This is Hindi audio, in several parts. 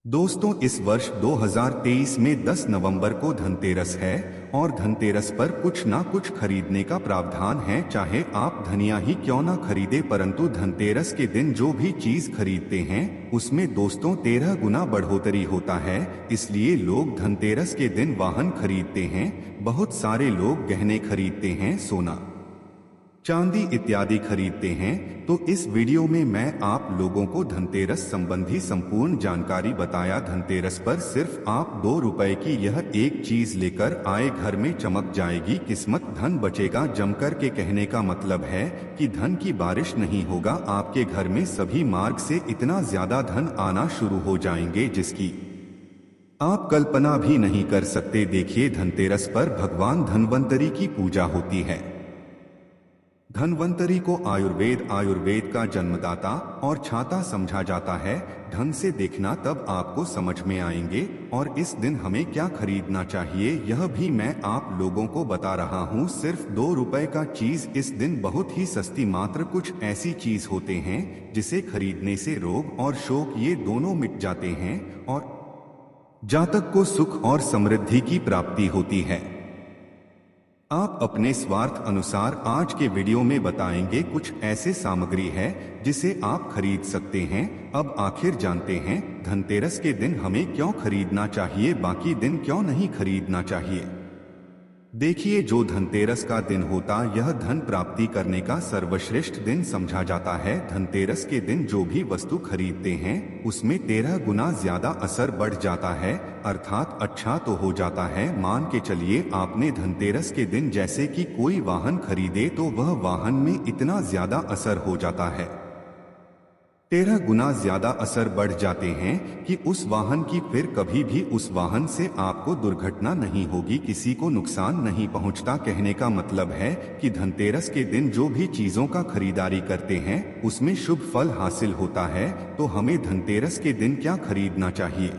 दोस्तों, इस वर्ष 2023 में 10 नवंबर को धनतेरस है और धनतेरस पर कुछ ना कुछ खरीदने का प्रावधान है। चाहे आप धनिया ही क्यों ना खरीदे, परंतु धनतेरस के दिन जो भी चीज खरीदते हैं उसमें दोस्तों 13 गुना बढ़ोतरी होता है। इसलिए लोग धनतेरस के दिन वाहन खरीदते हैं, बहुत सारे लोग गहने खरीदते हैं, सोना चांदी इत्यादि खरीदते हैं। तो इस वीडियो में मैं आप लोगों को धनतेरस संबंधी संपूर्ण जानकारी बताया। धनतेरस पर सिर्फ आप 2 रुपए की यह एक चीज लेकर आए, घर में चमक जाएगी किस्मत, धन बचेगा जमकर के। कहने का मतलब है कि धन की बारिश नहीं होगा, आपके घर में सभी मार्ग से इतना ज्यादा धन आना शुरू हो जाएंगे जिसकी आप कल्पना भी नहीं कर सकते। देखिए, धनतेरस पर भगवान धन्वंतरी की पूजा होती है। धन्वंतरी को आयुर्वेद का जन्मदाता और छाता समझा जाता है। ढंग से देखना तब आपको समझ में आएंगे। और इस दिन हमें क्या खरीदना चाहिए यह भी मैं आप लोगों को बता रहा हूँ। सिर्फ 2 रुपए का चीज इस दिन बहुत ही सस्ती, मात्र कुछ ऐसी चीज होते हैं जिसे खरीदने से रोग और शोक ये दोनों मिट जाते हैं और जातक को सुख और समृद्धि की प्राप्ति होती है। आप अपने स्वार्थ अनुसार आज के वीडियो में बताएंगे कुछ ऐसे सामग्री है जिसे आप खरीद सकते हैं। अब आखिर जानते हैं धनतेरस के दिन हमें क्यों खरीदना चाहिए, बाकी दिन क्यों नहीं खरीदना चाहिए। देखिए, जो धनतेरस का दिन होता यह धन प्राप्ति करने का सर्वश्रेष्ठ दिन समझा जाता है। धनतेरस के दिन जो भी वस्तु खरीदते हैं उसमें 13 गुना ज्यादा असर बढ़ जाता है, अर्थात अच्छा तो हो जाता है। मान के चलिए आपने धनतेरस के दिन जैसे कि कोई वाहन खरीदे तो वह वाहन में इतना ज्यादा असर हो जाता है, 13 गुना ज्यादा असर बढ़ जाते हैं कि उस वाहन की फिर कभी भी उस वाहन से आपको दुर्घटना नहीं होगी, किसी को नुकसान नहीं पहुंचता। कहने का मतलब है कि धनतेरस के दिन जो भी चीजों का खरीदारी करते हैं उसमें शुभ फल हासिल होता है। तो हमें धनतेरस के दिन क्या खरीदना चाहिए,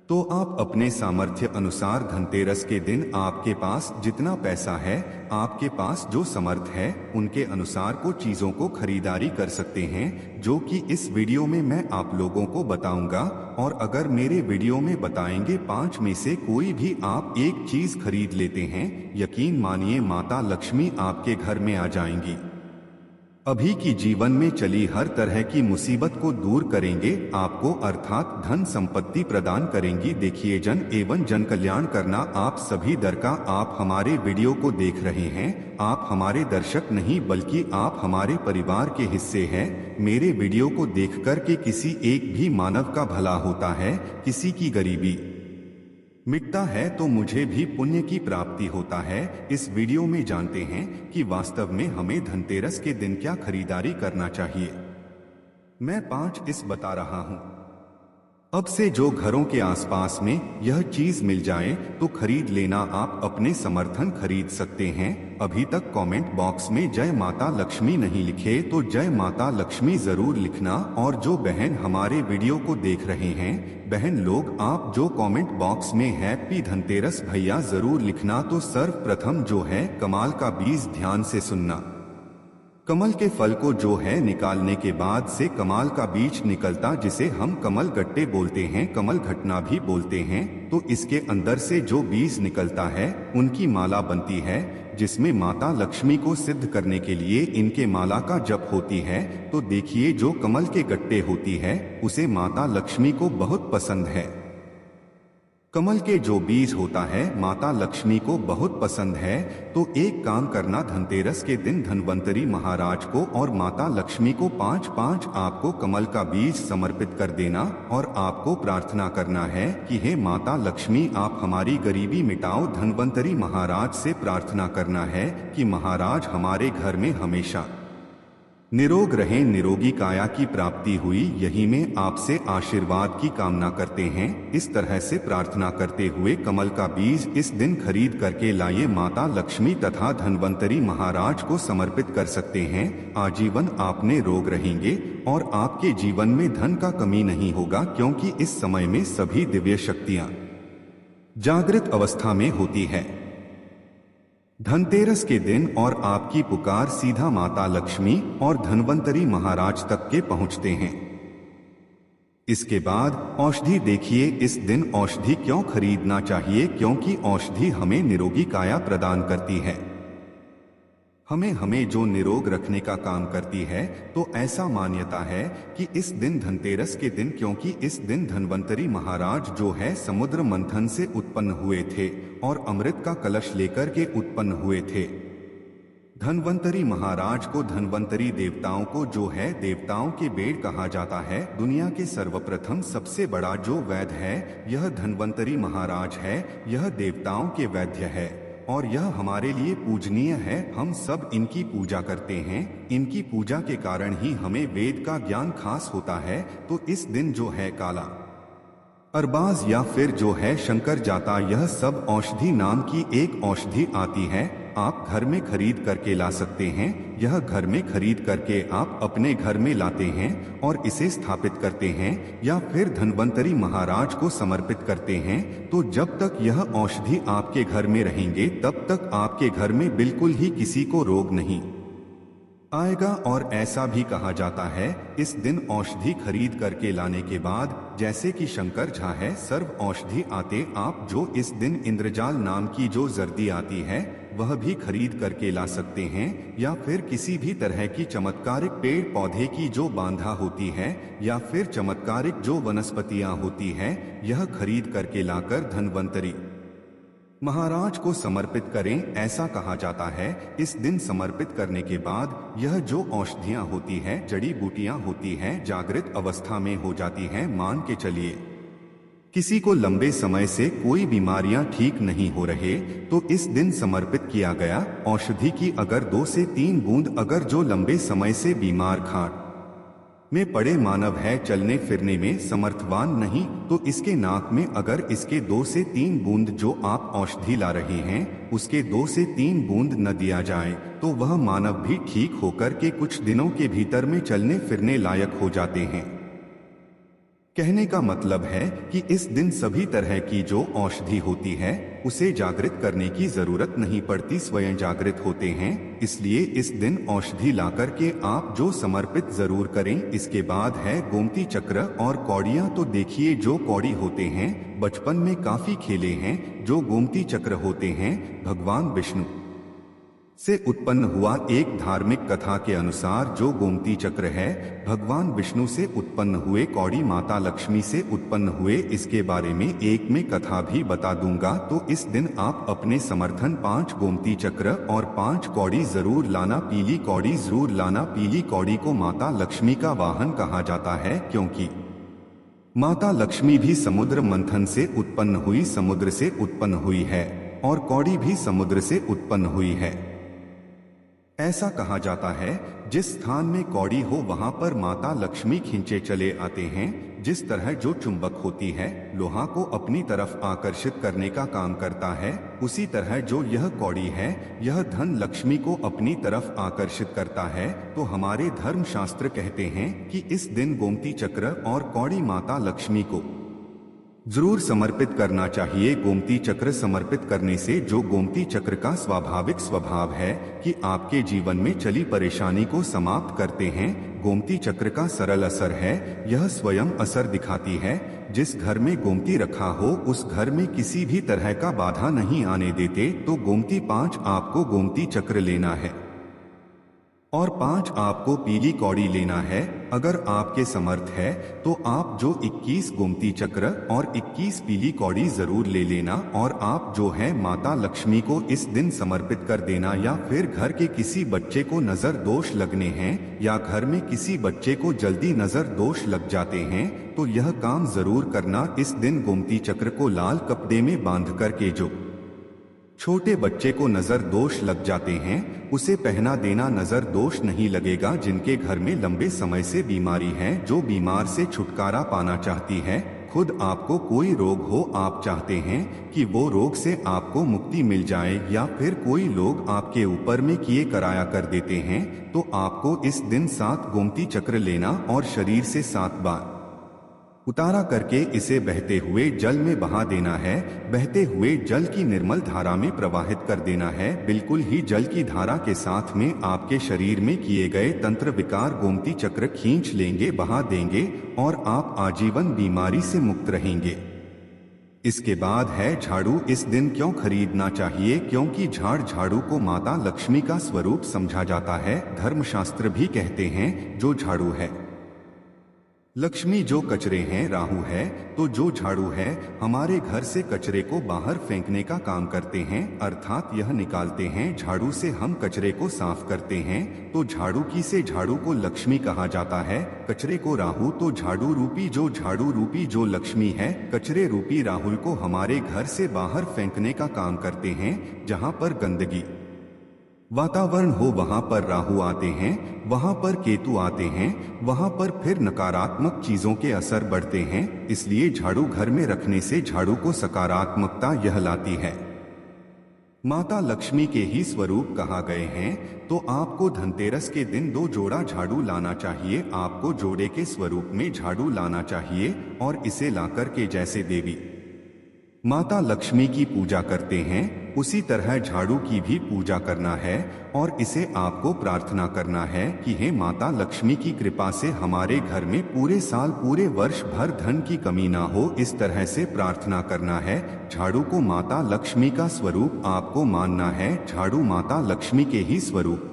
तो आप अपने सामर्थ्य अनुसार धनतेरस के दिन आपके पास जितना पैसा है, आपके पास जो समर्थ है उनके अनुसार को चीजों को खरीदारी कर सकते हैं, जो कि इस वीडियो में मैं आप लोगों को बताऊंगा। और अगर मेरे वीडियो में बताएंगे 5 में से कोई भी आप एक चीज खरीद लेते हैं, यकीन मानिए माता लक्ष्मी आपके घर में आ जाएंगी, अभी की जीवन में चली हर तरह की मुसीबत को दूर करेंगे, आपको अर्थात धन संपत्ति प्रदान करेंगी। देखिए, जन एवं जन कल्याण करना आप सभी दर का। आप हमारे वीडियो को देख रहे हैं, आप हमारे दर्शक नहीं बल्कि आप हमारे परिवार के हिस्से हैं। मेरे वीडियो को देखकर के किसी एक भी मानव का भला होता है, किसी की गरीबी मिटता है तो मुझे भी पुण्य की प्राप्ति होता है। इस वीडियो में जानते हैं कि वास्तव में हमें धनतेरस के दिन क्या खरीदारी करना चाहिए। मैं 5 इस बता रहा हूं। अब से जो घरों के आसपास में यह चीज मिल जाए तो खरीद लेना, आप अपने समर्थन खरीद सकते हैं। अभी तक कमेंट बॉक्स में जय माता लक्ष्मी नहीं लिखे तो जय माता लक्ष्मी जरूर लिखना। और जो बहन हमारे वीडियो को देख रहे हैं, बहन लोग आप जो कमेंट बॉक्स में हैप्पी धनतेरस भैया जरूर लिखना। तो सर्वप्रथम जो है कमल का बीज ध्यान से सुनना। कमल के फल को जो है निकालने के बाद से कमल का बीज निकलता, जिसे हम कमल गट्टे बोलते हैं, कमल घटना भी बोलते हैं। तो इसके अंदर से जो बीज निकलता है उनकी माला बनती है, जिसमें माता लक्ष्मी को सिद्ध करने के लिए इनके माला का जप होती है। तो देखिए, जो कमल के गट्टे होती है उसे माता लक्ष्मी को बहुत पसंद है। कमल के जो बीज होता है माता लक्ष्मी को बहुत पसंद है। तो एक काम करना, धनतेरस के दिन धन्वंतरी महाराज को और माता लक्ष्मी को 5-5 आपको कमल का बीज समर्पित कर देना। और आपको प्रार्थना करना है कि हे माता लक्ष्मी, आप हमारी गरीबी मिटाओ। धन्वंतरी महाराज से प्रार्थना करना है कि महाराज हमारे घर में हमेशा निरोग रहे, निरोगी काया की प्राप्ति हुई, यही में आपसे आशीर्वाद की कामना करते हैं। इस तरह से प्रार्थना करते हुए कमल का बीज इस दिन खरीद करके लाइए, माता लक्ष्मी तथा धन्वंतरी महाराज को समर्पित कर सकते हैं। आजीवन आपने रोग रहेंगे और आपके जीवन में धन का कमी नहीं होगा, क्योंकि इस समय में सभी दिव्य शक्तियां जागृत अवस्था में होती है। धनतेरस के दिन और आपकी पुकार सीधा माता लक्ष्मी और धन्वंतरी महाराज तक के पहुंचते हैं। इसके बाद औषधि देखिए। इस दिन औषधि क्यों खरीदना चाहिए? क्योंकि औषधि हमें निरोगी काया प्रदान करती है, हमें हमें जो निरोग रखने का काम करती है। तो ऐसा मान्यता है कि इस दिन धनतेरस के दिन, क्योंकि इस दिन धन्वंतरी महाराज जो है समुद्र मंथन से उत्पन्न हुए थे और अमृत का कलश लेकर के उत्पन्न हुए थे। धन्वंतरी महाराज को, धन्वंतरी देवताओं को जो है देवताओं के बेड़ कहा जाता है। दुनिया के सर्वप्रथम सबसे बड़ा जो वैद्य है यह धन्वंतरी महाराज है। यह देवताओं के वैद्य है और यह हमारे लिए पूजनीय है। हम सब इनकी पूजा करते हैं। इनकी पूजा के कारण ही हमें वेद का ज्ञान खास होता है। तो इस दिन जो है काला अरबाज या फिर जो है शंकर जाता, यह सब औषधि नाम की एक औषधि आती है। आप घर में खरीद करके ला सकते हैं। यह घर में खरीद करके आप अपने घर में लाते हैं और इसे स्थापित करते हैं या फिर धन्वंतरी महाराज को समर्पित करते हैं। तो जब तक यह औषधि आपके घर में रहेंगे तब तक आपके घर में बिल्कुल ही किसी को रोग नहीं आएगा। और ऐसा भी कहा जाता है इस दिन औषधि खरीद करके लाने के बाद, जैसे कि शंकर झा है सर्व औषधि आते, आप जो इस दिन इंद्रजाल नाम की जो जर्दी आती है वह भी खरीद करके ला सकते हैं। या फिर किसी भी तरह की चमत्कारिक पेड़ पौधे की जो बांधा होती है या फिर चमत्कारिक जो वनस्पतियां होती है, यह खरीद करके लाकर धन्वंतरी महाराज को समर्पित करें। ऐसा कहा जाता है इस दिन समर्पित करने के बाद यह जो औषधियां होती हैं, जड़ी बूटियां होती हैं, जागृत अवस्था में हो जाती हैं। मान के चलिए किसी को लंबे समय से कोई बीमारियां ठीक नहीं हो रहे तो इस दिन समर्पित किया गया औषधि की अगर 2 से 3 बूंद, अगर जो लंबे समय से बीमार खाट में पड़े मानव है, चलने फिरने में समर्थवान नहीं, तो इसके नाक में अगर इसके 2 से 3 बूंद जो आप औषधि ला रहे हैं उसके 2 से 3 बूंद न दिया जाए तो वह मानव भी ठीक होकर के कुछ दिनों के भीतर में चलने फिरने लायक हो जाते हैं। कहने का मतलब है कि इस दिन सभी तरह की जो औषधि होती है उसे जागृत करने की जरूरत नहीं पड़ती, स्वयं जागृत होते हैं। इसलिए इस दिन औषधि लाकर के आप जो समर्पित जरूर करें। इसके बाद है गोमती चक्र और कौड़ियां। तो देखिए जो कौड़ी होते हैं बचपन में काफी खेले हैं। जो गोमती चक्र होते हैं भगवान विष्णु से उत्पन्न हुआ। एक धार्मिक कथा के अनुसार जो गोमती चक्र है भगवान विष्णु से उत्पन्न हुए, कौड़ी माता लक्ष्मी से उत्पन्न हुए। इसके बारे में एक में कथा भी बता दूंगा। तो इस दिन आप अपने समर्थन 5 गोमती चक्र और 5 कौड़ी जरूर लाना। पीली कौड़ी जरूर लाना। पीली कौड़ी को माता लक्ष्मी का वाहन कहा जाता है क्योंकि माता लक्ष्मी भी समुद्र मंथन से उत्पन्न हुई, समुद्र से उत्पन्न हुई है और कौड़ी भी समुद्र से उत्पन्न हुई है। ऐसा कहा जाता है जिस स्थान में कौड़ी हो वहां पर माता लक्ष्मी खींचे चले आते हैं। जिस तरह जो चुंबक होती है लोहा को अपनी तरफ आकर्षित करने का काम करता है, उसी तरह जो यह कौड़ी है यह धन लक्ष्मी को अपनी तरफ आकर्षित करता है। तो हमारे धर्म शास्त्र कहते हैं कि इस दिन गोमती चक्र और कौड़ी माता लक्ष्मी को जरूर समर्पित करना चाहिए। गोमती चक्र समर्पित करने से जो गोमती चक्र का स्वाभाविक स्वभाव है कि आपके जीवन में चली परेशानी को समाप्त करते हैं। गोमती चक्र का सरल असर है, यह स्वयं असर दिखाती है। जिस घर में गोमती रखा हो उस घर में किसी भी तरह का बाधा नहीं आने देते। तो गोमती 5 आपको गोमती चक्र लेना है और 5 आपको पीली कौड़ी लेना है। अगर आपके समर्थ है तो आप जो 21 गोमती चक्र और 21 पीली कौड़ी जरूर ले लेना और आप जो है माता लक्ष्मी को इस दिन समर्पित कर देना। या फिर घर के किसी बच्चे को नजर दोष लगने हैं या घर में किसी बच्चे को जल्दी नजर दोष लग जाते हैं तो यह काम जरूर करना। इस दिन गोमती चक्र को लाल कपड़े में बांध करके जो छोटे बच्चे को नजर दोष लग जाते हैं उसे पहना देना, नजर दोष नहीं लगेगा। जिनके घर में लंबे समय से बीमारी है, जो बीमार से छुटकारा पाना चाहती है, खुद आपको कोई रोग हो, आप चाहते हैं कि वो रोग से आपको मुक्ति मिल जाए या फिर कोई लोग आपके ऊपर में किए कराया कर देते हैं, तो आपको इस दिन 7 गोमती चक्र लेना और शरीर से 7 बार उतारा करके इसे बहते हुए जल में बहा देना है। बहते हुए जल की निर्मल धारा में प्रवाहित कर देना है। बिल्कुल ही जल की धारा के साथ में आपके शरीर में किए गए तंत्र विकार गोमती चक्र खींच लेंगे, बहा देंगे और आप आजीवन बीमारी से मुक्त रहेंगे। इसके बाद है झाड़ू। इस दिन क्यों खरीदना चाहिए? क्योंकि झाड़ू को माता लक्ष्मी का स्वरूप समझा जाता है। धर्मशास्त्र भी कहते हैं जो झाड़ू है लक्ष्मी, जो कचरे हैं राहु है। तो जो झाड़ू है हमारे घर से कचरे को बाहर फेंकने का काम करते हैं, अर्थात यह निकालते हैं। झाड़ू से हम कचरे को साफ करते हैं। तो झाड़ू की से झाड़ू को लक्ष्मी कहा जाता है, कचरे को राहु। तो झाड़ू रूपी जो लक्ष्मी है, कचरे रूपी राहुल को हमारे घर से बाहर फेंकने का काम करते हैं। जहाँ पर गंदगी वातावरण हो वहां पर राहु आते हैं, वहां पर केतु आते हैं, वहां पर फिर नकारात्मक चीजों के असर बढ़ते हैं। इसलिए झाड़ू घर में रखने से झाड़ू को सकारात्मकता यह लाती है। माता लक्ष्मी के ही स्वरूप कहा गए हैं। तो आपको धनतेरस के दिन 2 जोड़ा झाड़ू लाना चाहिए। आपको जोड़े के स्वरूप में झाड़ू लाना चाहिए और इसे लाकर के जैसे देवी माता लक्ष्मी की पूजा करते हैं उसी तरह झाड़ू की भी पूजा करना है और इसे आपको प्रार्थना करना है कि हे माता लक्ष्मी की कृपा से हमारे घर में पूरे साल पूरे वर्ष भर धन की कमी ना हो। इस तरह से प्रार्थना करना है। झाड़ू को माता लक्ष्मी का स्वरूप आपको मानना है। झाड़ू माता लक्ष्मी के ही स्वरूप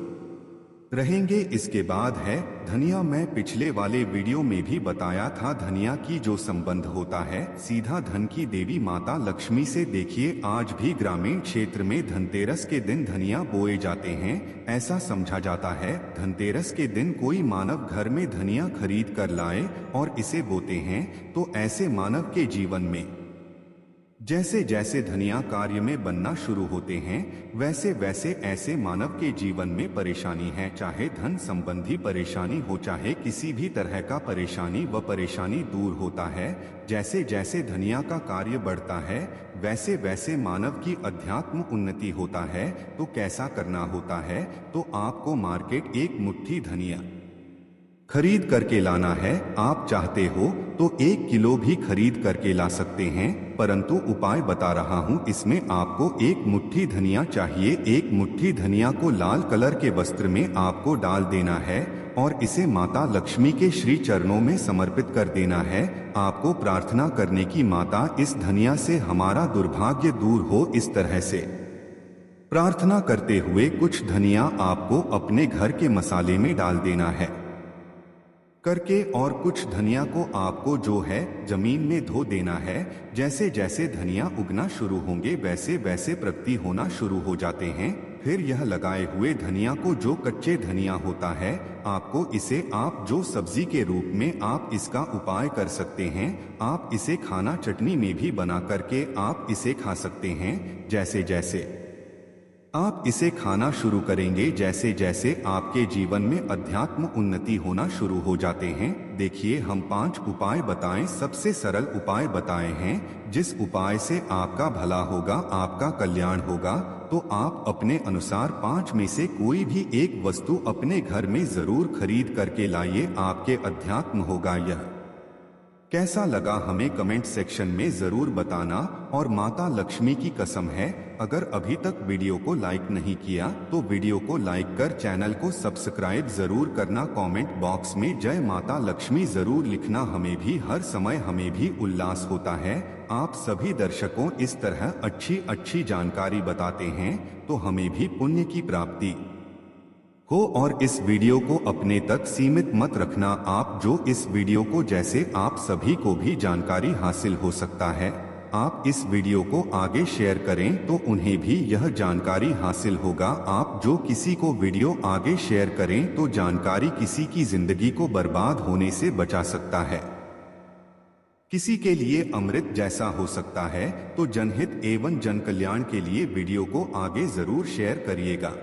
रहेंगे। इसके बाद है धनिया। मैं पिछले वाले वीडियो में भी बताया था धनिया की जो संबंध होता है सीधा धन की देवी माता लक्ष्मी से। देखिए आज भी ग्रामीण क्षेत्र में धनतेरस के दिन धनिया बोए जाते हैं। ऐसा समझा जाता है धनतेरस के दिन कोई मानव घर में धनिया खरीद कर लाए और इसे बोते हैं तो ऐसे मानव के जीवन में जैसे जैसे धनिया कार्य में बनना शुरू होते हैं वैसे वैसे ऐसे मानव के जीवन में परेशानी है, चाहे धन संबंधी परेशानी हो चाहे किसी भी तरह का परेशानी, व परेशानी दूर होता है। जैसे जैसे धनिया का कार्य बढ़ता है वैसे वैसे मानव की अध्यात्म उन्नति होता है। तो कैसा करना होता है? तो आपको मार्केट 1 मुट्ठी धनिया खरीद करके लाना है। आप चाहते हो तो 1 किलो भी खरीद करके ला सकते हैं, परंतु उपाय बता रहा हूँ इसमें आपको 1 मुट्ठी धनिया चाहिए। 1 मुट्ठी धनिया को लाल कलर के वस्त्र में आपको डाल देना है और इसे माता लक्ष्मी के श्री चरणों में समर्पित कर देना है। आपको प्रार्थना करने की माता इस धनिया से हमारा दुर्भाग्य दूर हो। इस तरह से प्रार्थना करते हुए कुछ धनिया आपको अपने घर के मसाले में डाल देना है करके, और कुछ धनिया को आपको जो है जमीन में धो देना है। जैसे जैसे धनिया उगना शुरू होंगे वैसे वैसे प्रगति होना शुरू हो जाते हैं। फिर यह लगाए हुए धनिया को, जो कच्चे धनिया होता है, आपको इसे आप जो सब्जी के रूप में आप इसका उपाय कर सकते हैं। आप इसे खाना चटनी में भी बना करके आप इसे खा सकते हैं। जैसे जैसे आप इसे खाना शुरू करेंगे जैसे जैसे आपके जीवन में अध्यात्म उन्नति होना शुरू हो जाते हैं। देखिए हम 5 उपाय बताएं, सबसे सरल उपाय बताए हैं जिस उपाय से आपका भला होगा, आपका कल्याण होगा। तो आप अपने अनुसार 5 में से कोई भी एक वस्तु अपने घर में जरूर खरीद करके लाइए, आपके अध्यात्म होगा। यह कैसा लगा हमें कमेंट सेक्शन में जरूर बताना। और माता लक्ष्मी की कसम है, अगर अभी तक वीडियो को लाइक नहीं किया तो वीडियो को लाइक कर चैनल को सब्सक्राइब जरूर करना। कमेंट बॉक्स में जय माता लक्ष्मी जरूर लिखना। हमें भी हर समय हमें भी उल्लास होता है। आप सभी दर्शकों इस तरह अच्छी अच्छी जानकारी बताते हैं तो हमें भी पुण्य की प्राप्ति हो। और इस वीडियो को अपने तक सीमित मत रखना। आप जो इस वीडियो को, जैसे आप सभी को भी जानकारी हासिल हो सकता है, आप इस वीडियो को आगे शेयर करें तो उन्हें भी यह जानकारी हासिल होगा। आप जो किसी को वीडियो आगे शेयर करें तो जानकारी किसी की जिंदगी को बर्बाद होने से बचा सकता है, किसी के लिए अमृत जैसा हो सकता है। तो जनहित एवं जन कल्याण के लिए वीडियो को आगे जरूर शेयर करिएगा।